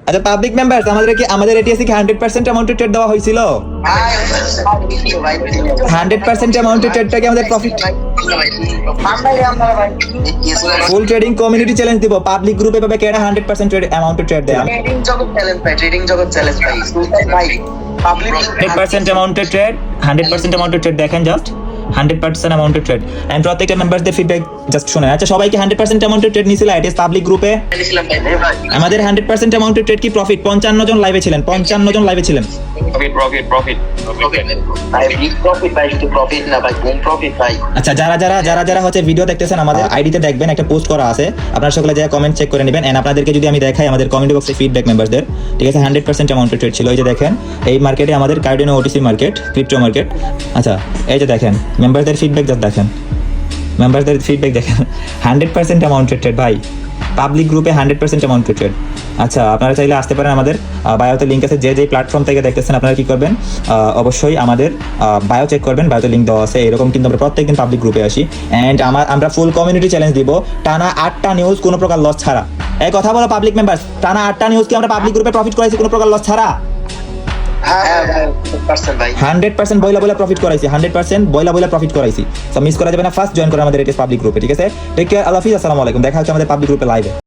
আচ্ছা public members, আমাদের এটিএসি কি 100% অ্যামাউন্টে ট্রেড দেওয়া হয়েছিল? 100% অ্যামাউন্টে ট্রেডটা কি আমাদের প্রফিট? ফুল ট্রেডিং কমিউনিটি চ্যালেঞ্জ দিব, পাবলিক গ্রুপে পাবে কেডা 100% ট্রেড অ্যামাউন্টে ট্রেড দেয়। পাবলিক 100% অ্যামাউন্টে ট্রেড, 100% অ্যামাউন্টে ট্রেড দেখেন, জাস্ট 100% অ্যামাউন্টে ট্রেড। এন্ড প্রত্যেকটা মেম্বারদের ফিডব্যাক জাস্ট শুনেন। আচ্ছা সবাই কি 100% অ্যামাউন্টে ট্রেড নিছিল এটিএস পাবলিক গ্রুপে? আমাদের 100% অ্যামাউন্টে ট্রেড কি প্রফিট? 55 জন লাইভে ছিলেন, 55 জন লাইভে ছিলেন। আচ্ছা যারা হচ্ছে ভিডিও দেখতেছেন আমাদের আইডিতে দেখবেন একটা পোস্ট করা আছে, আপনারা সকলে যা কমেন্ট চেক করে নেবেন। এন্ড আপনাদেরকে যদি আমি দেখাই আমাদের কমেন্ট বক্সে ফিডব্যাক মেম্বারদের, ঠিক আছে, 100% অ্যামাউন্টে ট্রেড ছিল। এই যে দেখেন এই মার্কেটে আমাদের কার্ডিনো ওটিসি মার্কেট, ক্রিপ্টো মার্কেট। আচ্ছা এই যে দেখেন মেম্বারদের ফিডব্যাক জাস্ট দেখেন, মেম্বারদের ফিডব্যাক দেখেন, 100% অ্যামাউন্টে ট্রেড ভাই, পাবলিক গ্রুপে 100% অ্যামাউন্টে ট্রেড। আচ্ছা আপনারা চাইলে আসতে পারেন, আমাদের বায়োতে লিঙ্ক আছে, যে প্ল্যাটফর্ম থেকে দেখতেছেন আপনারা কি করবেন, অবশ্যই আমাদের বায়ো চেক করবেন, বায়োতে লিঙ্ক দেওয়া আছে। এরকম কিন্তু আমরা প্রত্যেকদিন পাবলিক গ্রুপে আসি। অ্যান্ড আমরা ফুল কমিউনিটি চ্যালেঞ্জ দিব, টানা 8টা নিউজ কোনো প্রকার লস ছাড়া। এই কথা বলো পাবলিক মেম্বার, টানা 8টা নিউজ কি আমরা পাবলিক গ্রুপে প্রফিট করাইছি কোনো প্রকার লস ছাড়া? 100% বইলা প্রফিট করাইছি, 100% বইলা প্রফিট করাইছি। সো মিস করা যাবে না, ফার্স্ট জয়েন করে আমাদের এটিএস পাবলিক গ্রুপে, ঠিক আছে? টেক কেয়ার, আল্লাহ হাফিজ, আসসালামু আলাইকুম। দেখা হচ্ছে আমাদের পাবলিক গ্রুপে লাইভে।